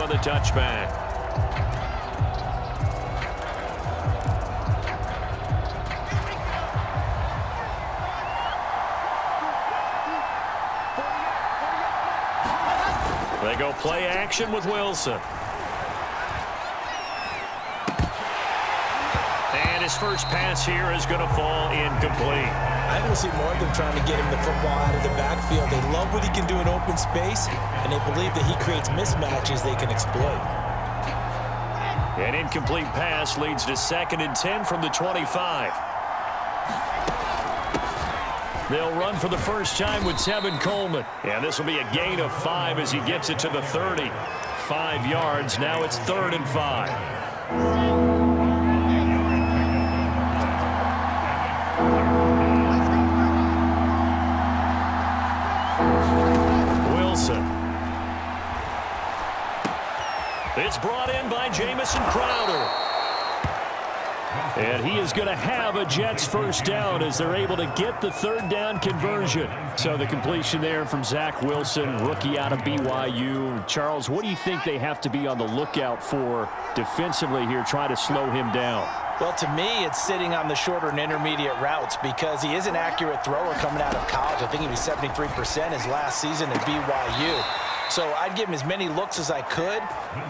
on the touchback. They go play action with Wilson. And his first pass here is going to fall incomplete. I will see more of them trying to get him the football out of the backfield. They love what he can do in open space, and they believe that he creates mismatches they can exploit. An incomplete pass leads to 2nd and 10 from the 25. They'll run for the first time with Tevin Coleman. And this will be a gain of 5 as he gets it to the 30. 5 yards. Now it's 3rd and 5. It's brought in by Jamison Crowder. And he is going to have a Jets first down as they're able to get the 3rd down conversion. So the completion there from Zach Wilson, rookie out of BYU. Charles, what do you think they have to be on the lookout for defensively here, trying to slow him down? Well, to me, it's sitting on the shorter and intermediate routes because he is an accurate thrower coming out of college. I think he was 73% his last season at BYU. So I'd give him as many looks as I could,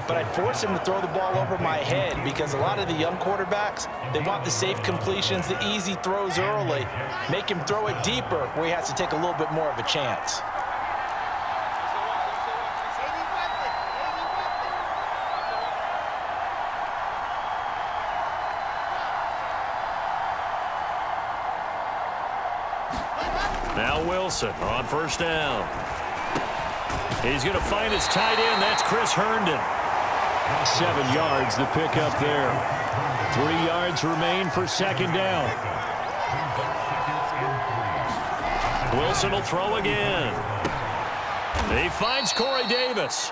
but I'd force him to throw the ball over my head because a lot of the young quarterbacks, they want the safe completions, the easy throws early. Make him throw it deeper where he has to take a little bit more of a chance. Now Wilson on first down. He's going to find his tight end. That's Chris Herndon. 7 yards the pickup there. 3 yards remain for 2nd down. Wilson will throw again. He finds Corey Davis.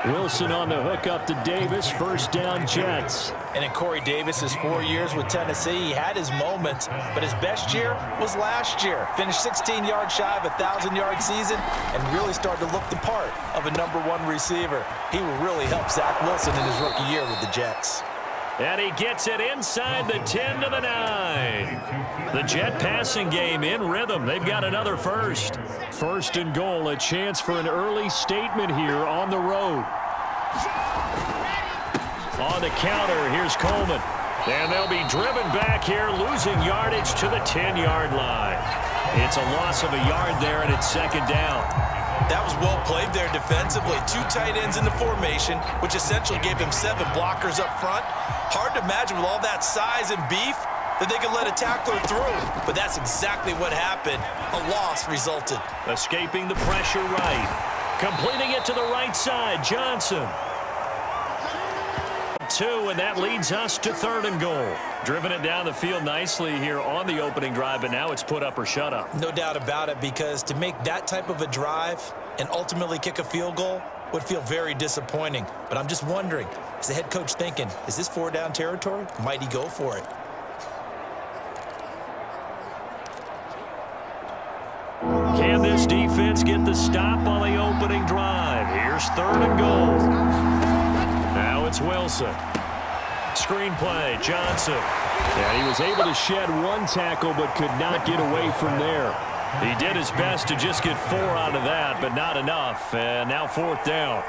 Wilson on the hook up to Davis. First down, Jets. And in Corey Davis's 4 years with Tennessee, he had his moments, but his best year was last year. Finished 16 yards shy of a 1,000-yard season and really started to look the part of a #1 receiver. He will really help Zach Wilson in his rookie year with the Jets. And he gets it inside the 10 to the 9. The Jet passing game in rhythm. They've got another first. 1st and goal, a chance for an early statement here on the road. On the counter, here's Coleman. And they'll be driven back here, losing yardage to the 10-yard line. It's a loss of a yard there, and it's 2nd down. That was well played there defensively. 2 tight ends in the formation, which essentially gave him 7 blockers up front. Hard to imagine with all that size and beef that they could let a tackler through. But that's exactly what happened. A loss resulted. Escaping the pressure right. Completing it to the right side, Johnson. 2, and that leads us to 3rd and goal. Driven it down the field nicely here on the opening drive, but now it's put up or shut up. No doubt about it, because to make that type of a drive and ultimately kick a field goal would feel very disappointing. But I'm just wondering, is the head coach thinking, is this 4-down territory? Might he go for it? Can this defense get the stop on the opening drive? Here's 3rd and goal. Now it's Wilson. Screenplay, Johnson. And he was able to shed 1 tackle but could not get away from there. He did his best to just get 4 out of that, but not enough. And now 4th down.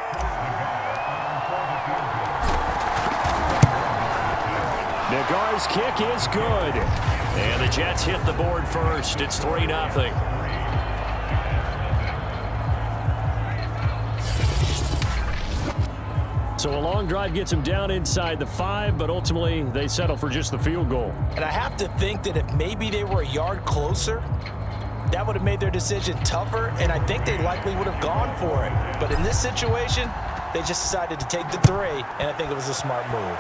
Nagar's kick is good. And the Jets hit the board first. It's 3-0. So a long drive gets them down inside the 5, but ultimately they settle for just the field goal. And I have to think that if maybe they were a yard closer, that would have made their decision tougher, and I think they likely would have gone for it. But in this situation, they just decided to take the 3, and I think it was a smart move.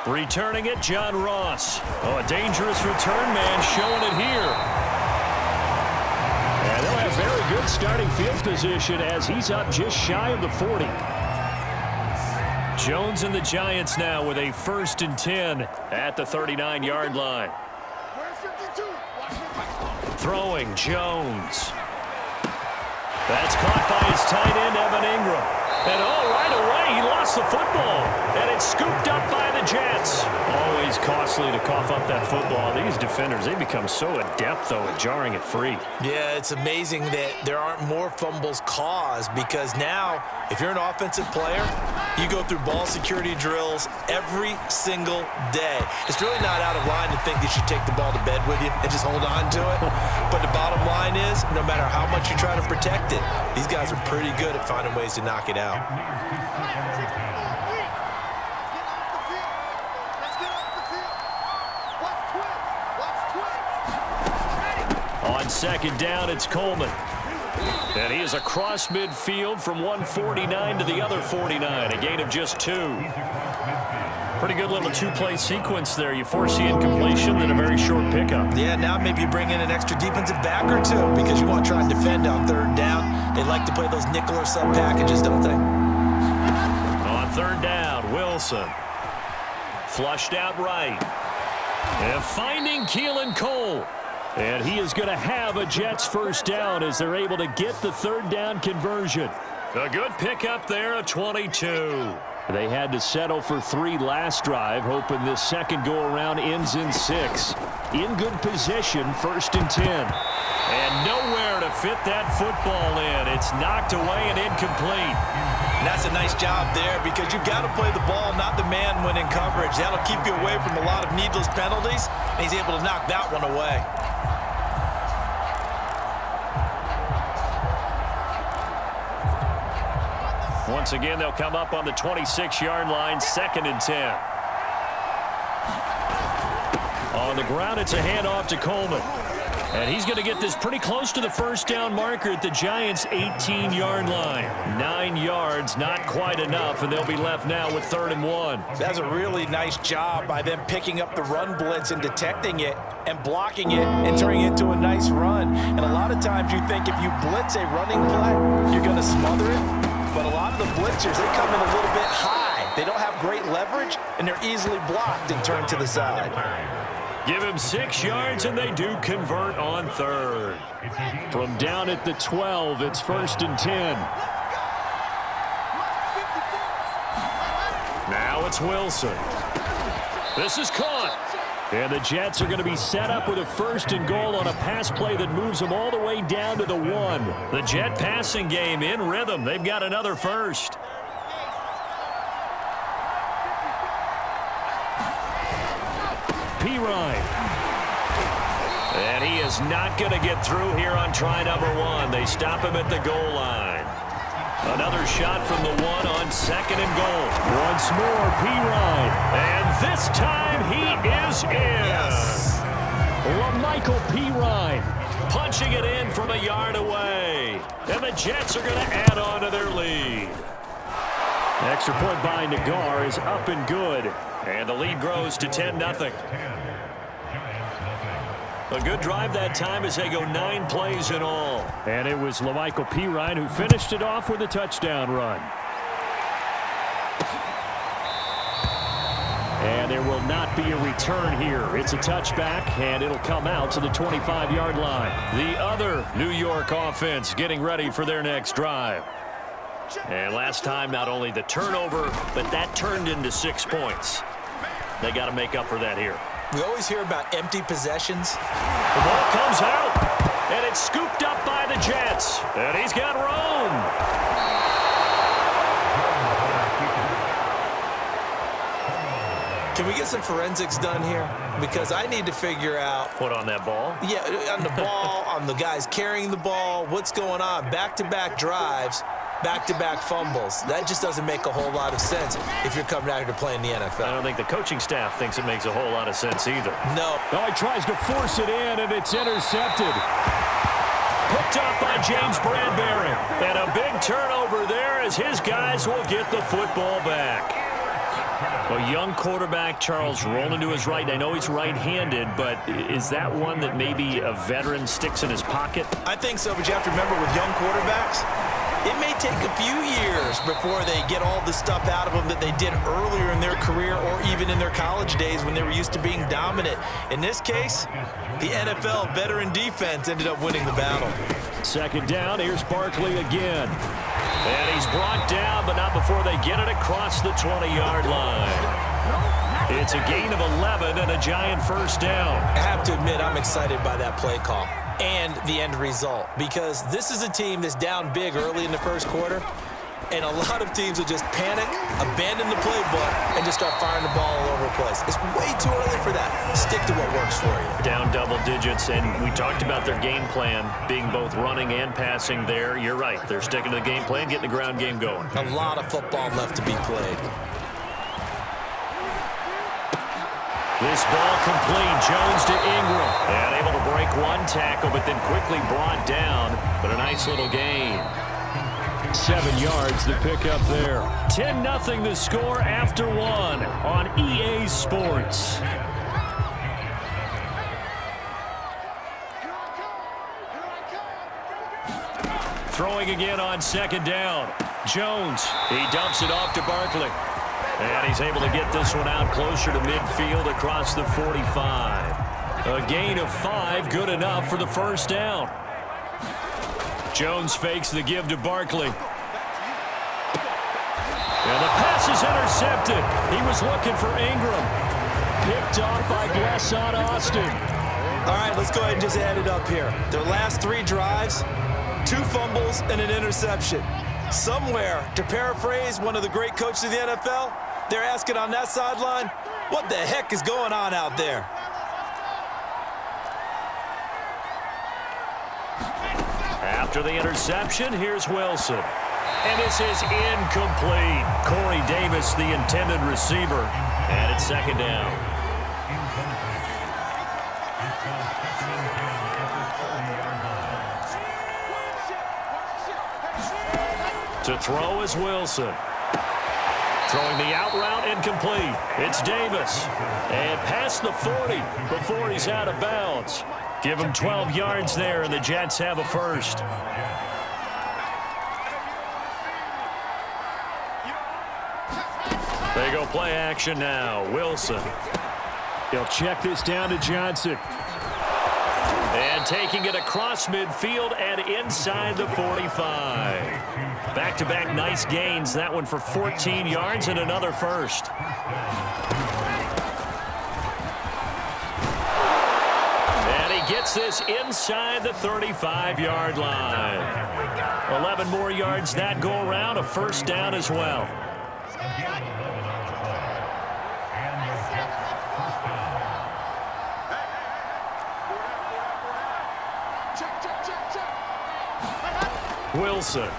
Returning it, John Ross. Oh, a dangerous return man showing it here. And they'll have very good starting field position as he's up just shy of the 40. Jones and the Giants now with a 1st and 10 at the 39-yard line. Throwing, Jones. That's caught by his tight end, Evan Ingram. And oh, the football, and it's scooped up by the Jets. Always costly to cough up that football. These defenders, they become so adept, though, at jarring it free. Yeah, it's amazing that there aren't more fumbles caused, because now, if you're an offensive player, you go through ball security drills every single day. It's really not out of line to think that you should take the ball to bed with you and just hold on to it. But the bottom line is, no matter how much you try to protect it, these guys are pretty good at finding ways to knock it out. On second down, it's Coleman. And he is across midfield from 149 to the other 49, a gain of just 2. Pretty good little two-play sequence there. You force the incompletion, then a very short pickup. Yeah, now maybe you bring in an extra defensive back or two because you want to try and defend on third down. They like to play those nickel or sub packages, don't they? On third down, Wilson. Flushed out right. And finding Keelan Cole. And he is going to have a Jets first down as they're able to get the third down conversion. A good pickup there, a 22. They had to settle for 3 last drive, hoping this second go-around ends in 6. In good position, 1st and 10. And nowhere to fit that football in. It's knocked away and incomplete. And that's a nice job there because you've got to play the ball, not the man when in coverage. That'll keep you away from a lot of needless penalties, and he's able to knock that one away. Once again, they'll come up on the 26-yard line, 2nd and 10. On the ground, it's a handoff to Coleman. And he's going to get this pretty close to the first down marker at the Giants' 18-yard line. 9 yards, not quite enough, and they'll be left now with 3rd and 1. That's a really nice job by them picking up the run blitz and detecting it and blocking it and turning it into a nice run. And a lot of times you think if you blitz a running play, you're going to smother it. But a lot of the blitzers, they come in a little bit high. They don't have great leverage, and they're easily blocked and turned to the side. Give him 6 yards, and they do convert on 3rd. From down at the 12, it's 1st and 10. Now it's Wilson. This is caught. And the Jets are going to be set up with a 1st and goal on a pass play that moves them all the way down to the 1. The Jet passing game in rhythm. They've got another 1st. Ryan. And he is not going to get through here on try number 1. They stop him at the goal line. Another shot from the 1 on 2nd and goal. Once more, Ryan. And this time he is in. Yes. LaMichael Ryan punching it in from a yard away. And the Jets are going to add on to their lead. Extra point by Nagar is up and good. And the lead grows to 10-0. A good drive that time as they go 9 plays in all. And it was LaMichael Ryan who finished it off with a touchdown run. And there will not be a return here. It's a touchback, and it'll come out to the 25-yard line. The other New York offense getting ready for their next drive. And last time, not only the turnover, but that turned into 6 points. They got to make up for that here. We always hear about empty possessions. The ball comes out, and it's scooped up by the Jets. And he's got Rome. Can we get some forensics done here? Because I need to figure out. What, on that ball? Yeah, on the ball, on the guys carrying the ball, what's going on? Back-to-back drives, back-to-back fumbles. That just doesn't make a whole lot of sense if you're coming out here to play in the NFL. I don't think the coaching staff thinks it makes a whole lot of sense either. No. Oh, he tries to force it in, and it's intercepted. Picked off by James Bradbury. And a big turnover there as his guys will get the football back. A young quarterback, Charles, rolling to his right. I know he's right-handed, but is that one that maybe a veteran sticks in his pocket? I think so, but you have to remember with young quarterbacks, it may take a few years before they get all the stuff out of them that they did earlier in their career or even in their college days when they were used to being dominant. In this case, the NFL veteran defense ended up winning the battle. Second down, here's Barkley again. And he's brought down, but not before before they get it across the 20-yard line. It's a gain of 11 and a giant first down. I have to admit, I'm excited by that play call and the end result, because this is a team that's down big early in the first quarter, and a lot of teams will just panic, abandon the playbook, and just start firing the ball all over the place. It's way too early for that. Stick to what works for you. Down double digits, and we talked about their game plan being both running and passing there. You're right. They're sticking to the game plan, getting the ground game going. A lot of football left to be played. This ball complete. Jones to Ingram. And able to break one tackle, but then quickly brought down. But a nice little gain. 7 yards the pickup there. 10-0 the score after one on EA Sports. Throwing again on second down. Jones, he dumps it off to Barkley. And he's able to get this one out closer to midfield across the 45. A gain of 5, good enough for the first down. Jones fakes the give to Barkley. And the pass is intercepted. He was looking for Ingram. Picked off by Glesson Austin. All right, let's go ahead and just add it up here. Their last 3 drives, 2 fumbles and an interception. Somewhere, to paraphrase one of the great coaches of the NFL, they're asking on that sideline, what the heck is going on out there? After the interception, here's Wilson. And this is incomplete. Corey Davis, the intended receiver. And it's second down. To throw is Wilson. Throwing the out route incomplete. It's Davis. And past the 40 before he's out of bounds. Give him 12 yards there, and the Jets have a first. They go play action now. Wilson. He'll check this down to Johnson. And taking it across midfield and inside the 45. Back-to-back nice gains. That one for 14 yards and another first. And he gets this inside the 35-yard line. 11 more yards that go around. A first down as well. Wilson.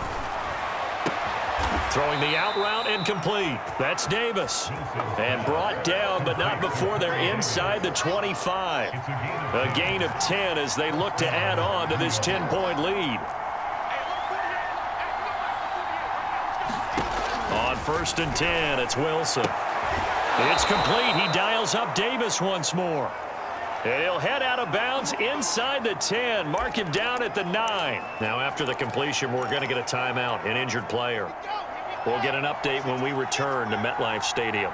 Throwing the out route incomplete. That's Davis. And brought down, but not before they're inside the 25. A gain of 10 as they look to add on to this 10-point lead. On 1st and 10, it's Wilson. It's complete. He dials up Davis once more. And he'll head out of bounds inside the 10. Mark him down at the 9. Now, after the completion, we're going to get a timeout, an injured player. We'll get an update when we return to MetLife Stadium.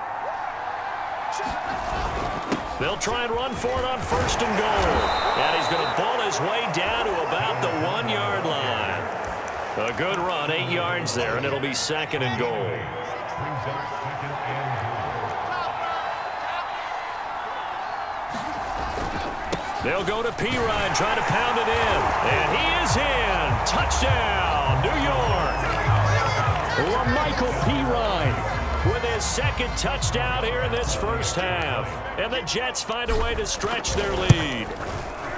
They'll try and run for it on 1st and goal. And he's going to ball his way down to about the 1-yard line. A good run, 8 yards there, and it'll be 2nd and goal. They'll go to Pirine, trying to pound it in. And he is in. Touchdown, New York. LaMichael Pirine with his 2nd touchdown here in this first half. And the Jets find a way to stretch their lead.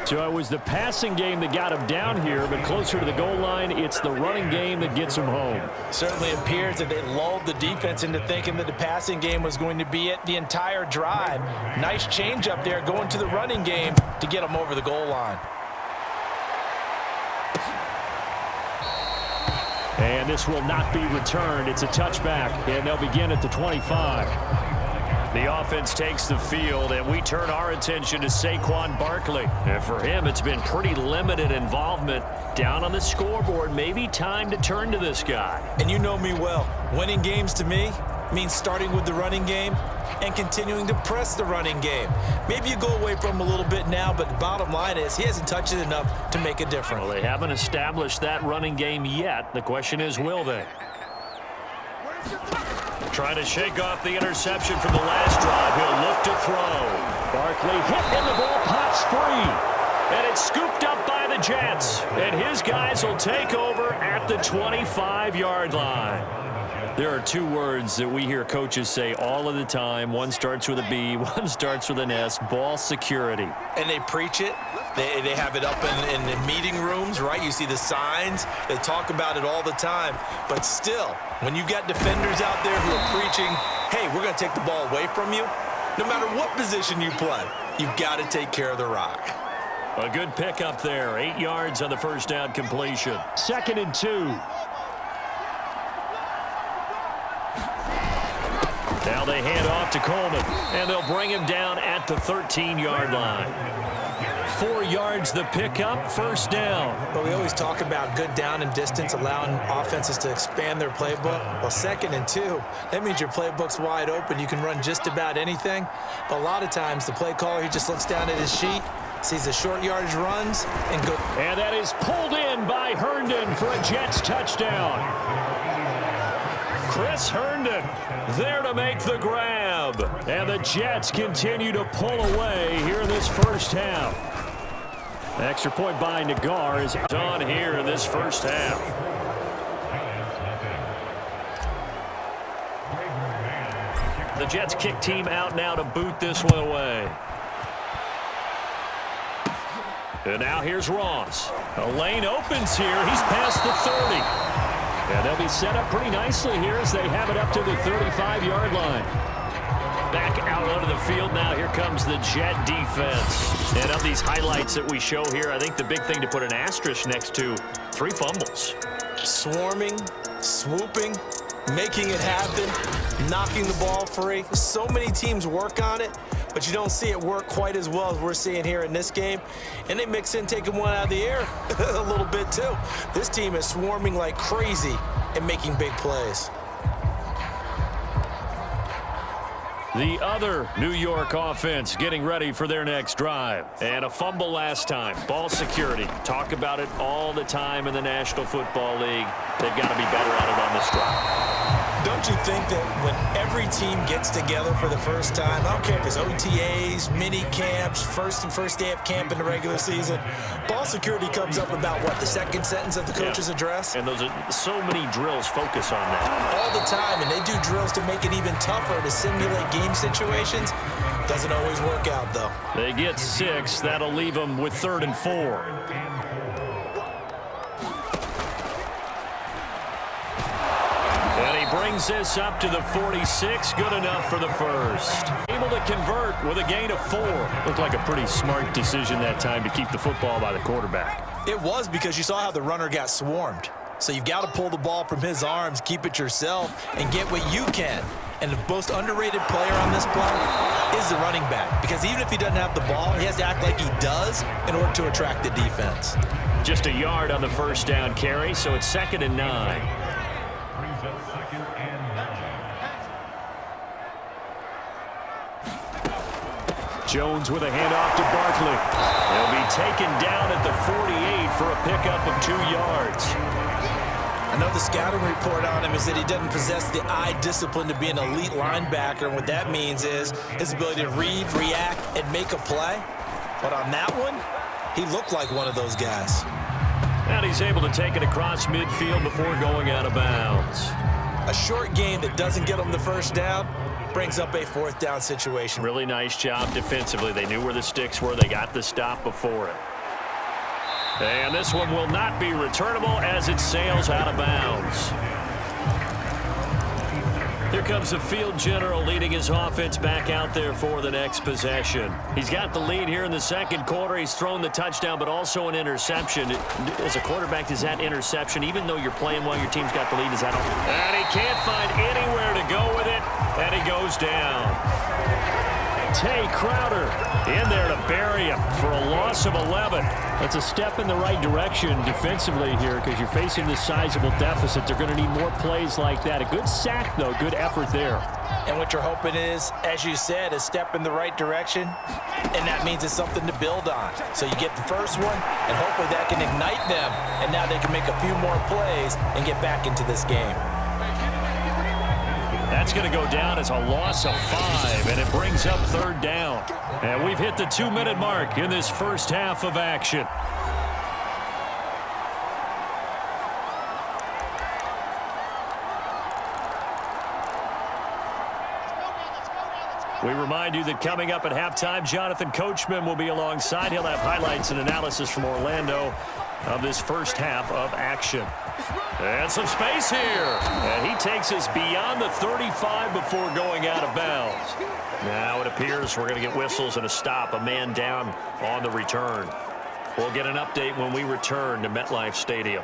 So it was the passing game that got him down here, but closer to the goal line, it's the running game that gets him home. Certainly appears that they lulled the defense into thinking that the passing game was going to be it the entire drive. Nice change up there going to the running game to get them over the goal line. And this will not be returned. It's a touchback, and they'll begin at the 25. The offense takes the field, and we turn our attention to Saquon Barkley. And for him, it's been pretty limited involvement down on the scoreboard. Maybe time to turn to this guy. And you know me well. Winning games to me means starting with the running game and continuing to press the running game. Maybe you go away from him a little bit now, but the bottom line is he hasn't touched it enough to make a difference. Well, they haven't established that running game yet. The question is, will they? Trying to shake off the interception from the last drive. He'll look to throw. Barkley hit and the ball pops free. And it's scooped up by the Jets. And his guys will take over at the 25-yard line. There are two words that we hear coaches say all of the time. One starts with a B, one starts with an S, ball security. And they preach it. They have it up in the meeting rooms, right? You see the signs. They talk about it all the time. But still, when you got defenders out there who are preaching, hey, we're going to take the ball away from you, no matter what position you play, you've got to take care of the rock. A good pickup there. 8 yards on the first down completion. 2nd and 2. Now they hand off to Coleman, and they'll bring him down at the 13-yard line. 4 yards the pickup, first down. Well, we always talk about good down and distance, allowing offenses to expand their playbook. Well, 2nd and 2, that means your playbook's wide open. You can run just about anything. But a lot of times, the play caller, he just looks down at his sheet, sees the short yardage runs, and go. And that is pulled in by Herndon for a Jets touchdown. Chris Herndon there to make the grab. And the Jets continue to pull away here in this first half. Extra point by Nagar is on here in this first half. The Jets kick team out now to boot this one away. And now here's Ross. A lane opens here. He's past the 30. And they'll be set up pretty nicely here as they have it up to the 35-yard line. Back out onto the field now. Here comes the Jet defense. And of these highlights that we show here, I think the big thing to put an asterisk next to, 3 fumbles. Swarming, swooping, making it happen, knocking the ball free. So many teams work on it, but you don't see it work quite as well as we're seeing here in this game. And they mix in taking one out of the air a little bit too. This team is swarming like crazy and making big plays. The other New York offense getting ready for their next drive. And a fumble last time. Ball security. Talk about it all the time in the National Football League. They've got to be better at it on this drive. Don't you think that when every team gets together for the first time, I don't care if it's OTAs, mini camps, first day of camp in the regular season, ball security comes up about what, the second sentence of the coach's address? And those are so many drills focus on that. All the time, and they do drills to make it even tougher to simulate game situations. Doesn't always work out, though. They get 6. That'll leave them with 3rd and 4. Brings this up to the 46. Good enough for the first. Able to convert with a gain of 4. Looked like a pretty smart decision that time to keep the football by the quarterback. It was, because you saw how the runner got swarmed. So you've got to pull the ball from his arms, keep it yourself, and get what you can. And the most underrated player on this play is the running back. Because even if he doesn't have the ball, he has to act like he does in order to attract the defense. Just a yard on the first down carry, so it's 2nd and 9. Jones with a handoff to Barkley. He'll be taken down at the 48 for a pickup of 2 yards. I know the scouting report on him is that he doesn't possess the eye discipline to be an elite linebacker. And what that means is his ability to read, react, and make a play. But on that one, he looked like one of those guys. And he's able to take it across midfield before going out of bounds. A short gain that doesn't get him the first down brings up a 4th down situation. Really nice job defensively. They knew where the sticks were. They got the stop before it. And this one will not be returnable as it sails out of bounds. Here comes the field general leading his offense back out there for the next possession. He's got the lead here in the 2nd quarter. He's thrown the touchdown, but also an interception. As a quarterback, is that interception, even though you're playing while your team's got the lead, is that all? And he can't find anywhere to go with it, and he goes down. Tay Crowder in there to bury him for a loss of 11. That's a step in the right direction defensively here, because you're facing this sizable deficit. They're going to need more plays like that. A good sack, though. Good effort there. And what you're hoping is, as you said, a step in the right direction, and that means it's something to build on. So you get the first one, and hopefully that can ignite them, and now they can make a few more plays and get back into this game. That's going to go down as a loss of 5, and it brings up third down. And we've hit the 2-minute mark in this first half of action. We remind you that coming up at halftime, Jonathan Coachman will be alongside. He'll have highlights and analysis from Orlando of this first half of action. And some space here. And he takes us beyond the 35 before going out of bounds. Now it appears we're going to get whistles and a stop, a man down on the return. We'll get an update when we return to MetLife Stadium.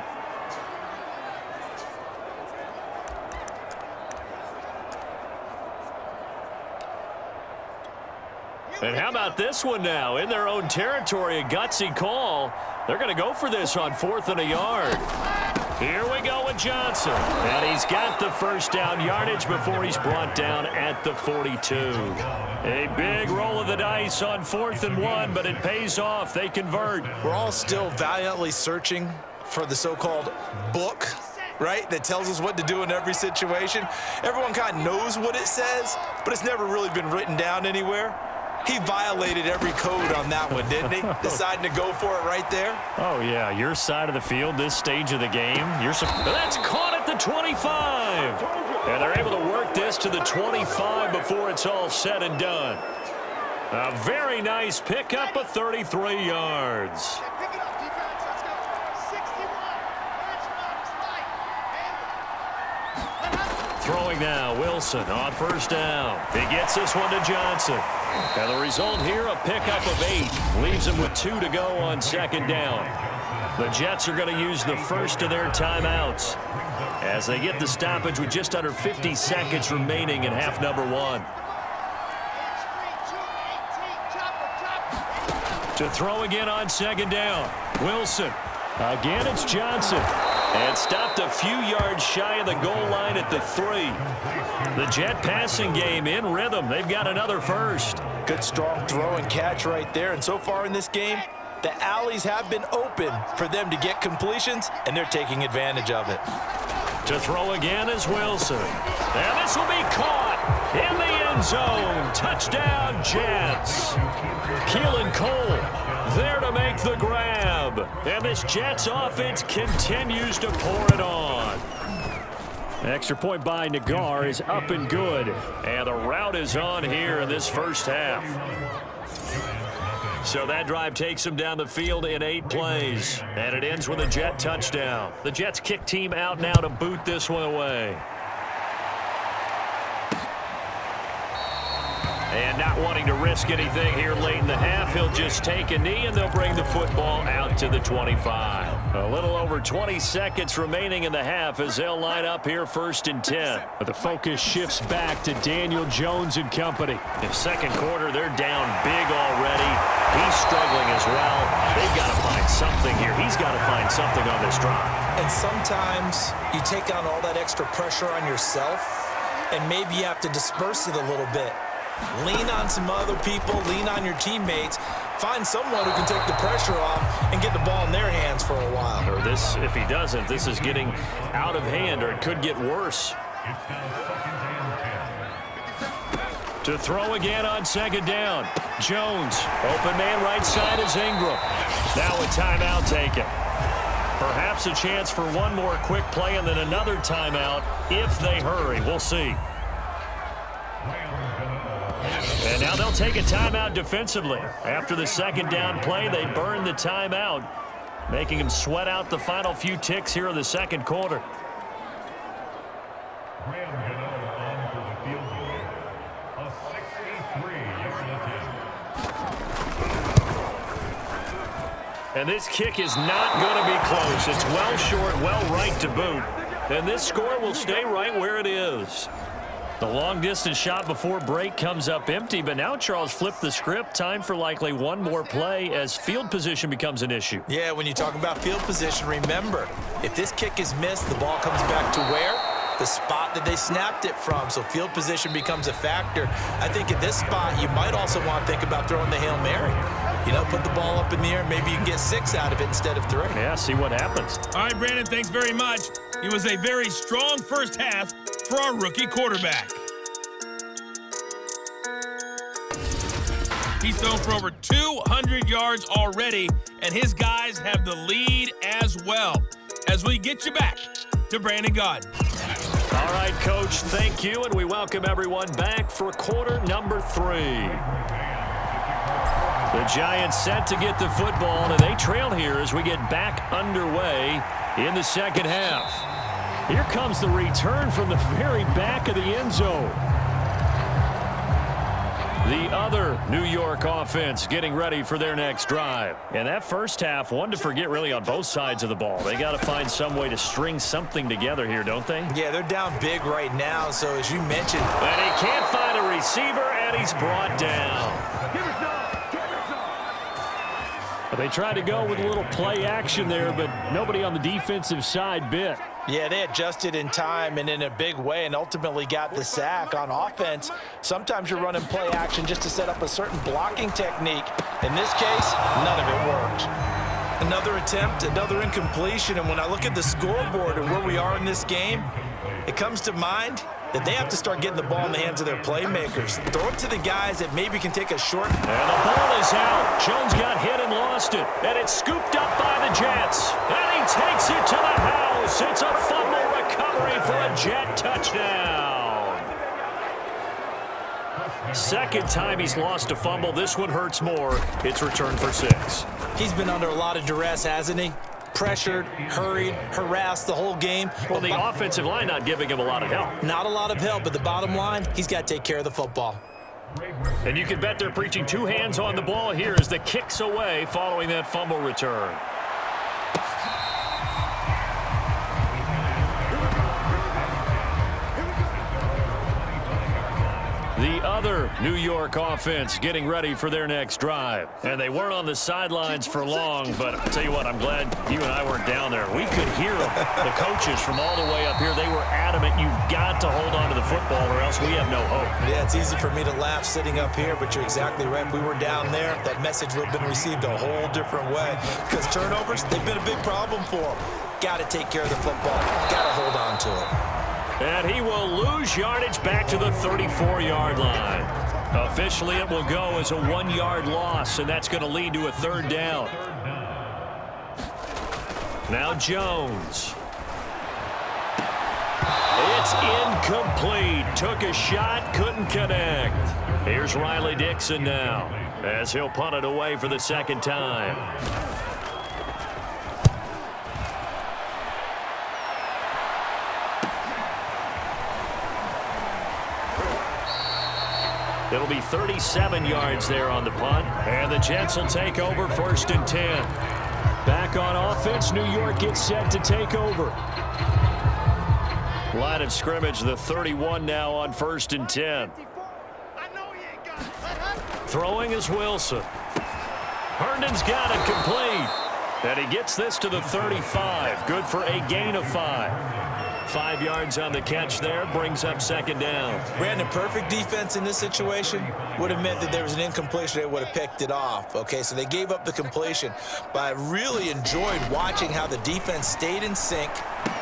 And how about this one now? In their own territory, a gutsy call. They're going to go for this on 4th and a yard. Here we go with Johnson. And he's got the first down yardage before he's brought down at the 42. A big roll of the dice on 4th and 1, but it pays off. They convert. We're all still valiantly searching for the so-called book, right, that tells us what to do in every situation. Everyone kind of knows what it says, but it's never really been written down anywhere. He violated every code on that one, didn't he? Deciding to go for it right there. Oh, yeah, your side of the field, this stage of the game. That's caught at the 25. And they're able to work this to the 25 before it's all said and done. A very nice pickup of 33 yards. Throwing now, Wilson on first down. He gets this one to Johnson. And the result here, a pickup of 8. Leaves him with 2 to go on second down. The Jets are going to use the first of their timeouts as they get the stoppage with just under 50 seconds remaining in half number 1. To throw again on second down. Wilson. Again, it's Johnson. And stopped a few yards shy of the goal line at the 3. The Jet passing game in rhythm. They've got another first. Good strong throw and catch right there. And so far in this game, the alleys have been open for them to get completions, and they're taking advantage of it. To throw again is Wilson. And this will be caught in the end zone. Touchdown, Jets. Keelan Cole there to make the grab. And this Jets offense continues to pour it on. Extra point by Nagar is up and good. And the route is on here in this first half. So that drive takes them down the field in 8 plays. And it ends with a Jet touchdown. The Jets kick team out now to boot this one away. And not wanting to risk anything here late in the half, he'll just take a knee and they'll bring the football out to the 25. A little over 20 seconds remaining in the half as they'll line up here 1st and 10. But the focus shifts back to Daniel Jones and company. In second quarter, they're down big already. He's struggling as well. They've got to find something here. He's got to find something on this drive. And sometimes you take on all that extra pressure on yourself, and maybe you have to disperse it a little bit. Lean on some other people, lean on your teammates, find someone who can take the pressure off and get the ball in their hands for a while. Or this, if he doesn't, this is getting out of hand, or it could get worse. To throw again on second down. Jones, open man right side is Ingram. Now a timeout taken. Perhaps a chance for one more quick play and then another timeout if they hurry. We'll see. And now they'll take a timeout defensively. After the second down play, they burn the timeout, making them sweat out the final few ticks here in the second quarter. And this kick is not going to be close. It's well short, well right to boot. And this score will stay right where it is. The long-distance shot before break comes up empty, but now Charles flipped the script. Time for likely one more play as field position becomes an issue. Yeah, when you talk about field position, remember, if this kick is missed, the ball comes back to where? The spot that they snapped it from, so field position becomes a factor. I think at this spot, you might also want to think about throwing the Hail Mary. You know, put the ball up in the air, maybe you can get 6 out of it instead of 3. Yeah, see what happens. All right, Brandon, thanks very much. It was a very strong first half for our rookie quarterback. He's thrown for over 200 yards already, and his guys have the lead as well. As we get you back to Brandon Gaudin. All right, Coach, thank you, and we welcome everyone back for quarter number 3. The Giants set to get the football, and they trail here as we get back underway in the second half. Here comes the return from the very back of the end zone. The other New York offense getting ready for their next drive. And that first half, one to forget really on both sides of the ball. They got to find some way to string something together here, don't they? Yeah, they're down big right now, so as you mentioned. And he can't find a receiver, and he's brought down. They tried to go with a little play action there, but nobody on the defensive side bit. Yeah, they adjusted in time and in a big way and ultimately got the sack. On offense, sometimes you're running play action just to set up a certain blocking technique. In this case, none of it worked. Another attempt, another incompletion, and when I look at the scoreboard and where we are in this game, it comes to mind that they have to start getting the ball in the hands of their playmakers. Throw it to the guys that maybe can take a short. And the ball is out. Jones got hit and lost it. And it's scooped up by the Jets. And he takes it to the house. It's a fumble recovery for a Jet touchdown. Second time he's lost a fumble. This one hurts more. It's returned for 6. He's been under a lot of duress, hasn't he? Pressured, hurried, harassed the whole game. Well, the offensive line not giving him a lot of help. Not a lot of help, but the bottom line, he's got to take care of the football. And you can bet they're preaching 2 hands on the ball here as the kick's away following that fumble return. The other New York offense getting ready for their next drive. And they weren't on the sidelines for long, but I'll tell you what, I'm glad you and I weren't down there. We could hear them. The coaches from all the way up here, they were adamant, you've got to hold on to the football or else we have no hope. Yeah, it's easy for me to laugh sitting up here, but you're exactly right. If we were down there, that message would have been received a whole different way. Because turnovers, they've been a big problem for them. Got to take care of the football. Got to hold on to it. And he will lose yardage back to the 34-yard line. Officially, it will go as a 1-yard loss, and that's going to lead to a 3rd down. Now Jones. It's incomplete. Took a shot, couldn't connect. Here's Riley Dixon now as he'll punt it away for the 2nd time. It'll be 37 yards there on the punt. And the Jets will take over 1st and 10. Back on offense, New York gets set to take over. Line of scrimmage, the 31 now on 1st and 10. Throwing is Wilson. Herndon's got it complete. And he gets this to the 35. Good for a gain of 5. 5 yards on the catch there, brings up 2nd down. Brandon, perfect defense in this situation would have meant that there was an incompletion. They would have picked it off. Okay, so they gave up the completion. But I really enjoyed watching how the defense stayed in sync,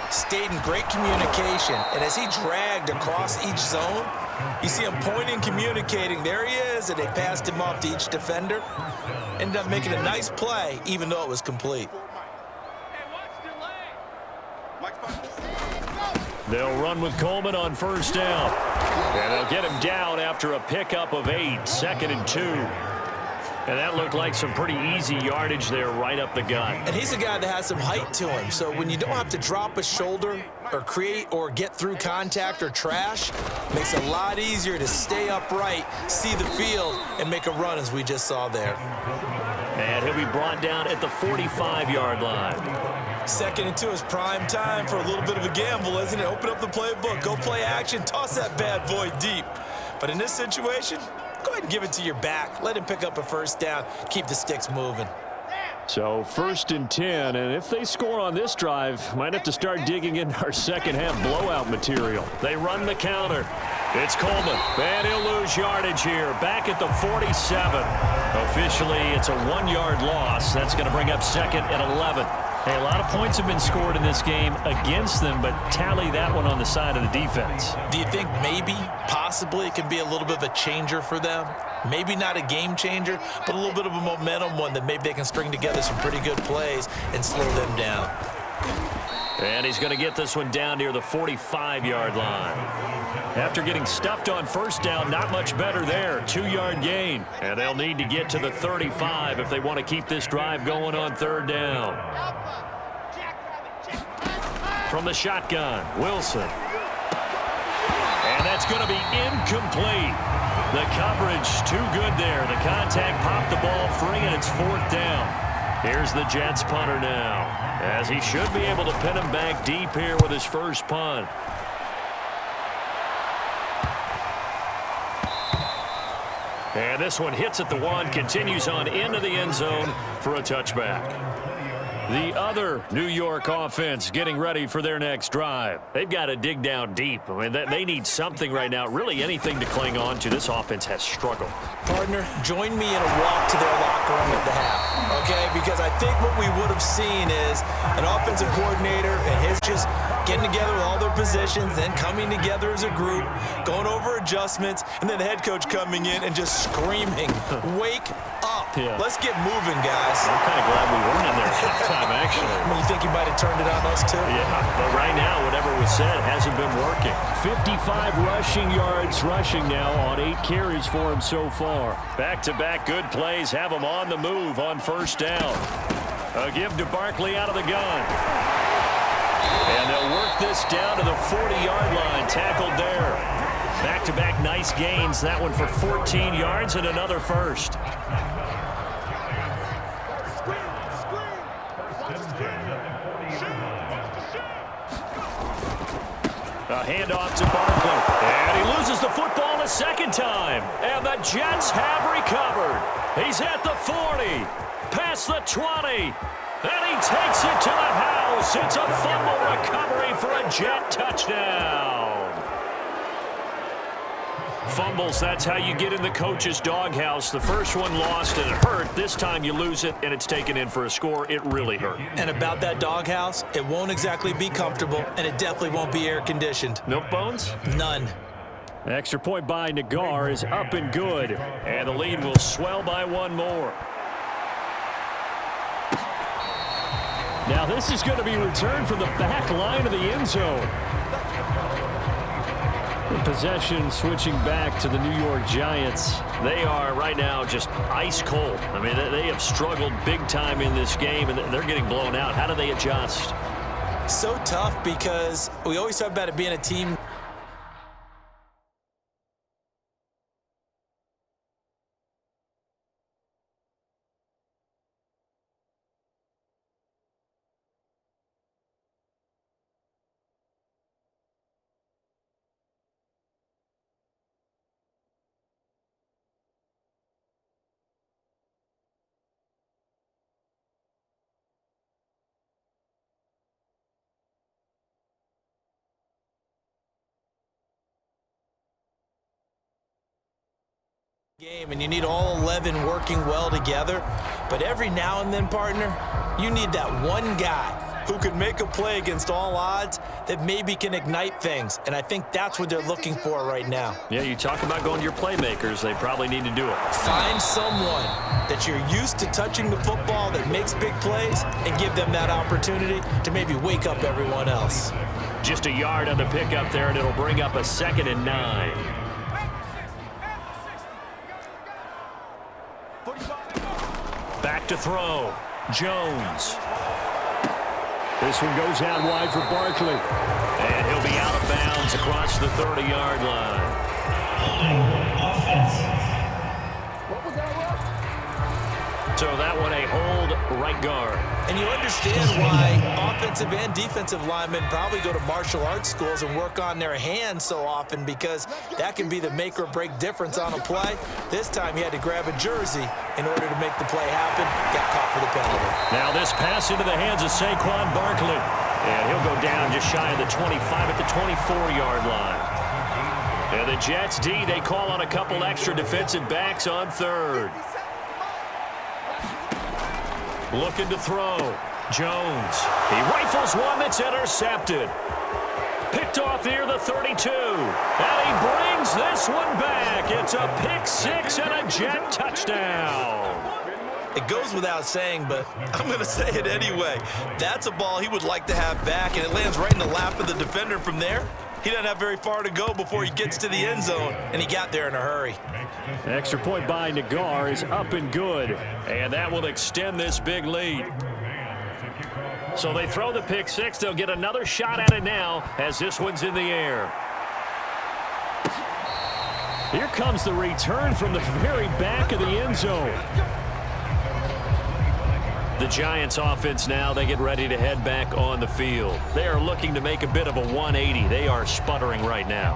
stayed in great communication. And as he dragged across each zone, you see him pointing, communicating. There he is, and they passed him off to each defender. Ended up making a nice play, even though it was complete. They'll run with Coleman on 1st down. And they'll get him down after a pickup of 8, 2nd and 2. And that looked like some pretty easy yardage there right up the gut. And he's a guy that has some height to him. So when you don't have to drop a shoulder or create or get through contact or trash, makes it a lot easier to stay upright, see the field, and make a run as we just saw there. And he'll be brought down at the 45-yard line. 2nd and 2 is prime time for a little bit of a gamble, isn't it? Open up the playbook, go play action, toss that bad boy deep. But in this situation, go ahead and give it to your back. Let him pick up a 1st down. Keep the sticks moving. So 1st and 10, and if they score on this drive, might have to start digging into our 2nd half blowout material. They run the counter. It's Coleman, and he'll lose yardage here. Back at the 47. Officially, it's a 1-yard loss. That's going to bring up 2nd and 11. Hey, a lot of points have been scored in this game against them, but tally that one on the side of the defense. Do you think maybe, possibly, it can be a little bit of a changer for them? Maybe not a game changer, but a little bit of a momentum one that maybe they can string together some pretty good plays and slow them down. And he's going to get this one down near the 45-yard line. After getting stuffed on first down, not much better there. 2-yard gain. And they'll need to get to the 35 if they want to keep this drive going on third down. From the shotgun, Wilson. And that's going to be incomplete. The coverage too good there. The contact popped the ball free, and it's fourth down. Here's the Jets punter now, as he should be able to pin him back deep here with his first punt. And this one hits at the 1, continues on into the end zone for a touchback. The other New York offense getting ready for their next drive. They've got to dig down deep. I mean, they need something right now, really anything to cling on to. This offense has struggled. Partner, join me in a walk to their locker room at the half, okay? Because I think what we would have seen is an offensive coordinator and his just getting together with all their positions, then coming together as a group, going over adjustments, and then the head coach coming in and just screaming, wake up. Yeah. Let's get moving, guys. I'm kind of glad we weren't in there halftime, actually. You think he might have turned it on us, too? Yeah, but right now, whatever was said hasn't been working. 55 rushing yards rushing now on 8 carries for him so far. Back-to-back good plays have him on the move on first down. A give to Barkley out of the gun. And they'll work this down to the 40-yard line, tackled there. Back-to-back nice gains, that one for 14 yards and another first. A handoff to Barkley. And he loses the football a second time. And the Jets have recovered. He's at the 40, past the 20. And he takes it to the house. It's a fumble recovery for a Jet touchdown. Fumbles, that's how you get in the coach's doghouse. The first one lost and it hurt. This time you lose it and it's taken in for a score. It really hurt. And about that doghouse, it won't exactly be comfortable, and it definitely won't be air-conditioned. Milk bones? None. The extra point by Nagar is up and good. And the lead will swell by one more. Now this is going to be returned from the back line of the end zone. Possession switching back to the New York Giants. They are right now just ice cold. I mean, they have struggled big time in this game, and they're getting blown out. How do they adjust? So tough because we always talk about it being a team. Game, and you need all 11 working well together, but every now and then, partner, you need that one guy who can make a play against all odds that maybe can ignite things, and I think that's what they're looking for right now. Yeah, you talk about going to your playmakers. They probably need to do it. Find someone that you're used to touching the football that makes big plays and give them that opportunity to maybe wake up everyone else. Just a yard on the pickup there, and it'll bring up a 2nd and 9. Back to throw. Jones. This one goes out wide for Barkley. And he'll be out of bounds across the 30-yard line. So that one a hold right guard. And you understand why offensive and defensive linemen probably go to martial arts schools and work on their hands so often, because that can be the make or break difference on a play. This time he had to grab a jersey in order to make the play happen. Got caught for the penalty. Now this pass into the hands of Saquon Barkley. And he'll go down just shy of the 25 at the 24-yard line. And the Jets D, they call on a couple extra defensive backs on third. Looking to throw. Jones. He rifles one that's intercepted. Picked off near the 32. And he brings this one back. It's a pick six and a Jet touchdown. It goes without saying, but I'm going to say it anyway. That's a ball he would like to have back, and it lands right in the lap of the defender from there. He doesn't have very far to go before he gets to the end zone, and he got there in a hurry. Extra point by Nagar is up and good. And that will extend this big lead. So they throw the pick six. They'll get another shot at it now as this one's in the air. Here comes the return from the very back of the end zone. The Giants offense now, they get ready to head back on the field. They are looking to make a bit of a 180. They are sputtering right now.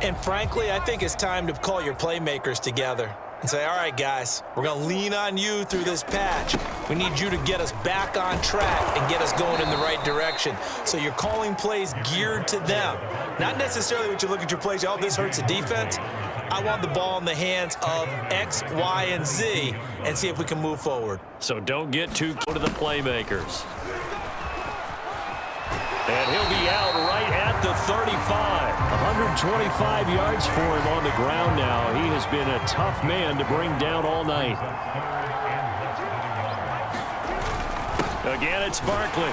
And frankly, I think it's time to call your playmakers together and say, all right, guys, we're going to lean on you through this patch. We need you to get us back on track and get us going in the right direction. So you're calling plays geared to them. Not necessarily what you look at your plays, oh, this hurts the defense. I want the ball in the hands of X, Y, and Z and see if we can move forward. So don't get too close to the playmakers. And he'll be out right at the 35. 125 yards for him on the ground now. He has been a tough man to bring down all night. Again, it's Barkley.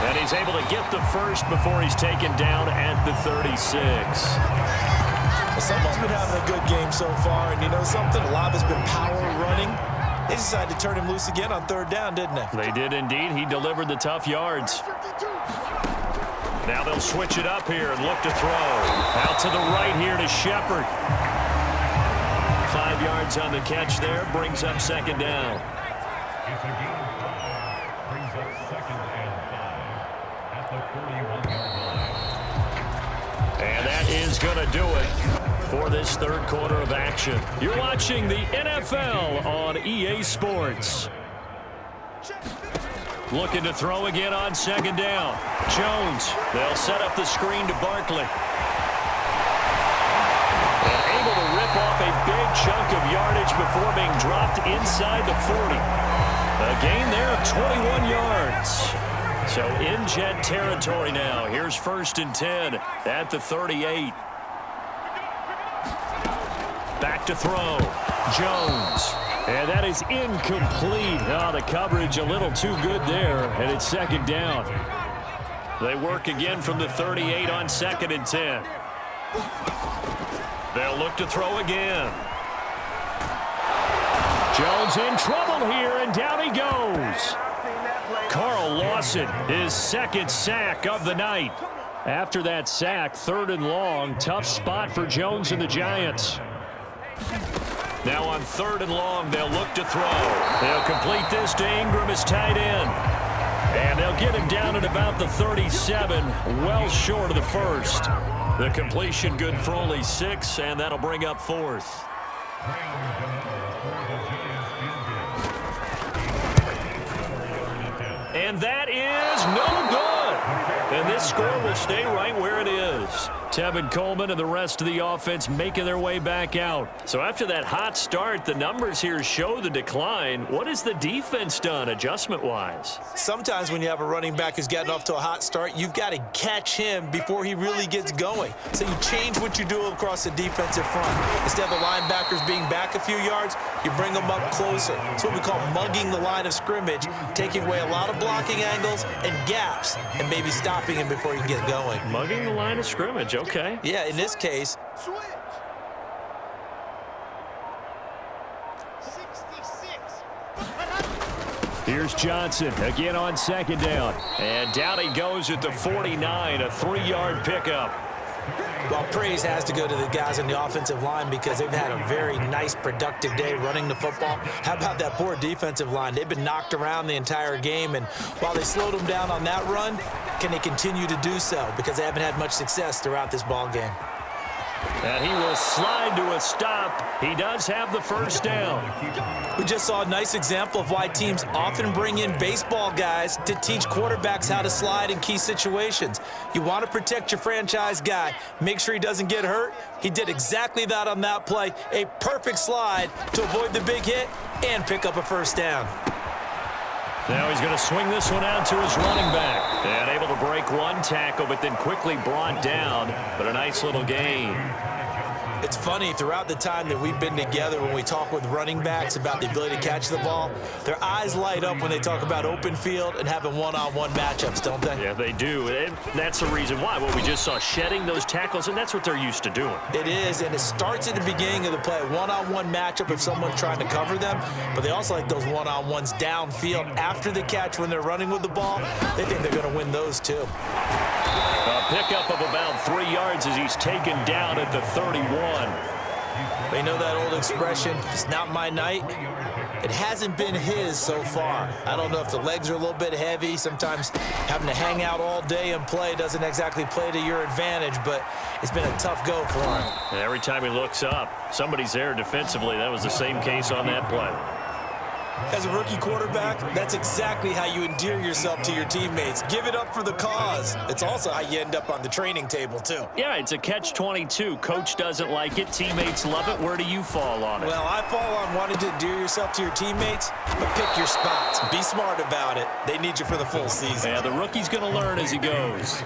And he's able to get the first before he's taken down at the 36. Well, someone's been having a good game so far, and you know something? A lot has been power running. They decided to turn him loose again on third down, didn't they? They did indeed. He delivered the tough yards. Now they'll switch it up here and look to throw. Out to the right here to Shepard. 5 yards on the catch there. Brings up second down. And that is going to do it for this third quarter of action. You're watching the NFL on EA Sports. Looking to throw again on second down. Jones, they'll set up the screen to Barkley. And able to rip off a big chunk of yardage before being dropped inside the 40. A gain there of 21 yards. So in Jet territory now. Here's 1st and 10 at the 38. Back to throw. Jones. And that is incomplete. Oh, the coverage a little too good there, and it's second down. They work again from the 38 on 2nd and 10. They'll look to throw again. Jones in trouble here, and down he goes. Carl Lawson, his second sack of the night. After that sack, 3rd and long, tough spot for Jones and the Giants. Now on 3rd and long, they'll look to throw. They'll complete this to Ingram, his tight end. And they'll get him down at about the 37, well short of the first. The completion good for only 6, and that'll bring up 4th. And that is no good. And this score will stay right where it is. Tevin Coleman and the rest of the offense making their way back out. So after that hot start, the numbers here show the decline. What has the defense done adjustment-wise? Sometimes when you have a running back who's gotten off to a hot start, you've got to catch him before he really gets going. So you change what you do across the defensive front. Instead of the linebackers being back a few yards, you bring them up closer. It's what we call mugging the line of scrimmage, taking away a lot of blocking angles and gaps, and maybe stopping him before he can get going. Mugging the line of scrimmage, okay. Yeah, in this case. Here's Johnson again on second down. And down he goes at the 49, a 3-yard pickup. Well, praise has to go to the guys on the offensive line because they've had a very nice, productive day running the football. How about that poor defensive line? They've been knocked around the entire game, and while they slowed them down on that run, can they continue to do so? Because they haven't had much success throughout this ball game. And he will slide to a stop. He does have the first down. We just saw a nice example of why teams often bring in baseball guys to teach quarterbacks how to slide in key situations. You want to protect your franchise guy. Make sure he doesn't get hurt. He did exactly that on that play. A perfect slide to avoid the big hit and pick up a first down. Now he's going to swing this one out to his running back. And able to break one tackle, but then quickly brought down. But a nice little gain. It's funny, throughout the time that we've been together, when we talk with running backs about the ability to catch the ball, their eyes light up when they talk about open field and having one-on-one matchups, don't they? Yeah, they do. And that's the reason why. Well, we just saw shedding those tackles, and that's what they're used to doing. It is, and it starts at the beginning of the play. One-on-one matchup if someone's trying to cover them, but they also like those one-on-ones downfield after the catch when they're running with the ball. They think they're going to win those too. A pickup of about 3 yards as he's taken down at the 31. They know that old expression, it's not my night. It hasn't been his so far. I don't know if the legs are a little bit heavy. Sometimes having to hang out all day and play doesn't exactly play to your advantage, but it's been a tough go for him. And every time he looks up, somebody's there defensively. That was the same case on that play. As a rookie quarterback, that's exactly how you endear yourself to your teammates. Give it up for the cause. It's also how you end up on the training table, too. Yeah, it's a catch-22. Coach doesn't like it. Teammates love it. Where do you fall on it? Well, I fall on wanting to endear yourself to your teammates, but pick your spots. Be smart about it. They need you for the full season. Yeah, the rookie's going to learn as he goes.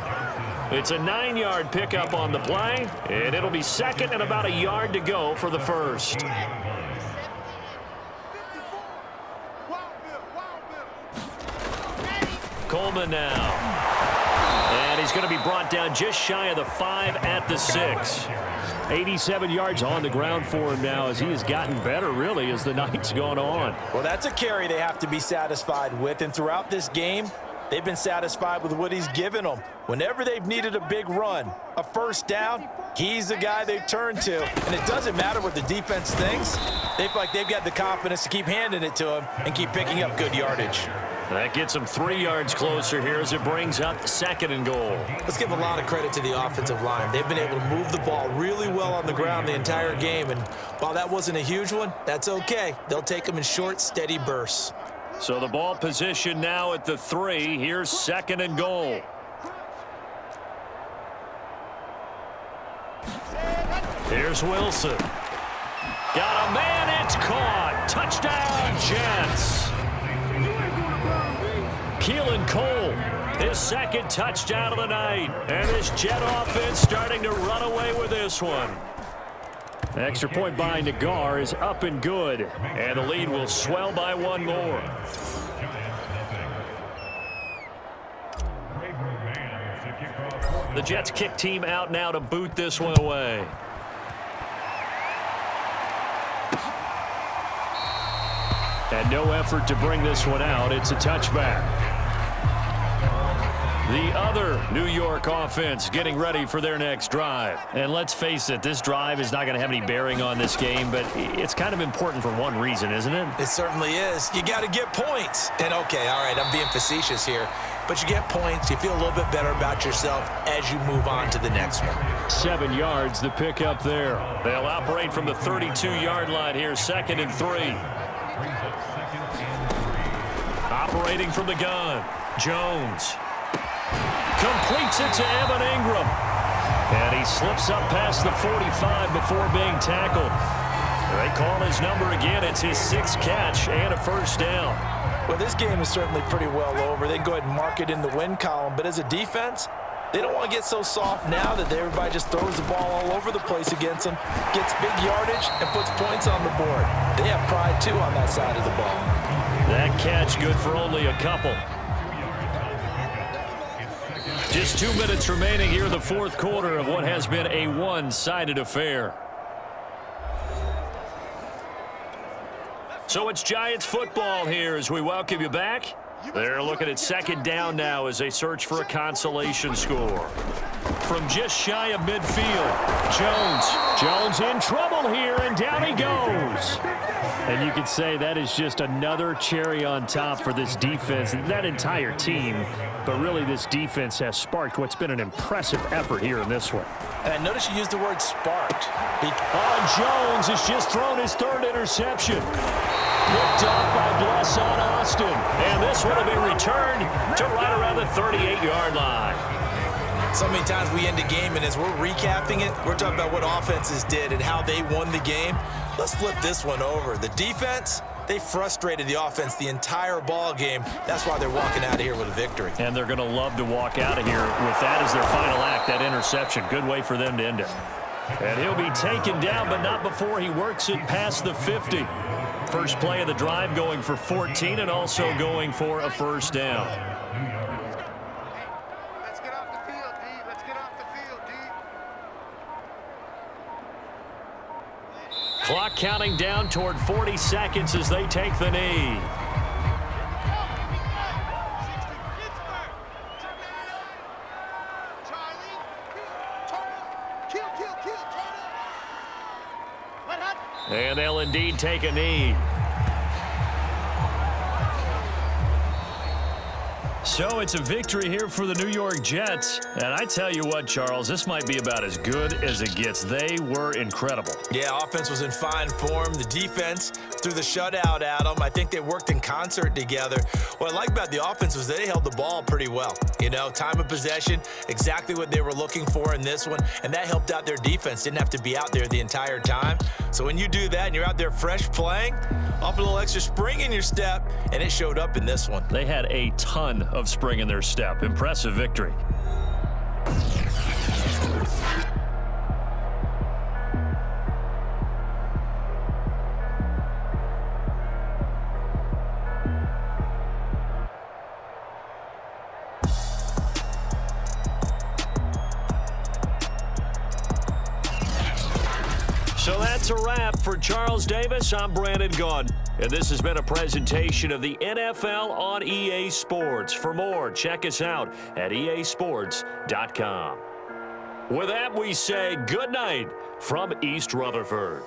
It's a 9-yard pickup on the play, and it'll be second and about a yard to go for the first. Coleman now. And he's going to be brought down just shy of the 5 at the 6. 87 yards on the ground for him now as he has gotten better, really, as the night's gone on. Well, that's a carry they have to be satisfied with, and throughout this game, they've been satisfied with what he's given them. Whenever they've needed a big run, a first down, he's the guy they've turned to. And it doesn't matter what the defense thinks. They feel like they've got the confidence to keep handing it to him and keep picking up good yardage. That gets him 3 yards closer here as it brings up second and goal. Let's give a lot of credit to the offensive line. They've been able to move the ball really well on the ground the entire game. And while that wasn't a huge one, that's okay. They'll take them in short, steady bursts. So the ball position now at the 3. Here's second and goal. Here's Wilson. Got a man, it's caught. Touchdown, Jets. Keelan Cole, his second touchdown of the night. And this Jet offense starting to run away with this one. The extra point by Nagar is up and good. And the lead will swell by one more. The Jets kick team out now to boot this one away. And no effort to bring this one out. It's a touchback. The other New York offense getting ready for their next drive. And let's face it, this drive is not going to have any bearing on this game, but it's kind of important for one reason, isn't it? It certainly is. You got to get points. And okay, all right, I'm being facetious here, but you get points, you feel a little bit better about yourself as you move on to the next one. 7 yards, the pickup there. They'll operate from the 32-yard line here, second and 3. Operating from the gun, Jones. Completes it to Evan Ingram. And he slips up past the 45 before being tackled. They call his number again. It's his 6th catch and a first down. Well, this game is certainly pretty well over. They can go ahead and mark it in the win column. But as a defense, they don't want to get so soft now that everybody just throws the ball all over the place against them, gets big yardage, and puts points on the board. They have pride, too, on that side of the ball. That catch good for only a couple. Just 2 minutes remaining here in the fourth quarter of what has been a one-sided affair. So it's Giants football here as we welcome you back. They're looking at second down now as they search for a consolation score. From just shy of midfield, Jones in trouble here, and down he goes. And you could say that is just another cherry on top for this defense and that entire team. But really, this defense has sparked what's been an impressive effort here in this one. And I notice you used the word sparked. Jones has just thrown his 3rd interception. Picked up by Blesson Austin. And this one will be returned to right around the 38-yard line. So many times we end a game, and as we're recapping it, we're talking about what offenses did and how they won the game. Let's flip this one over. The defense, They frustrated the offense the entire ball game. That's why they're walking out of here with a victory. And they're going to love to walk out of here with that as their final act, that interception. Good way for them to end it. And he'll be taken down, but not before he works it past the 50. First play of the drive going for 14 and also going for a first down. Let's get off the field, D. Let's get off the field, D. Clock counting down toward 40 seconds as they take the knee. And they'll indeed take a knee. So it's a victory here for the New York Jets. And I tell you what, Charles, this might be about as good as it gets. They were incredible. Yeah, offense was in fine form. The defense threw the shutout at them. I think they worked in concert together. What I like about the offense was they held the ball pretty well. You know, time of possession, exactly what they were looking for in this one. And that helped out their defense. Didn't have to be out there the entire time. So when you do that and you're out there fresh playing, off a little extra spring in your step, and it showed up in this one. They had a ton of spring in their step. Impressive victory. So that's a wrap. For Charles Davis, I'm Brandon Gunn. And this has been a presentation of the NFL on EA Sports. For more, check us out at easports.com. With that, we say good night from East Rutherford.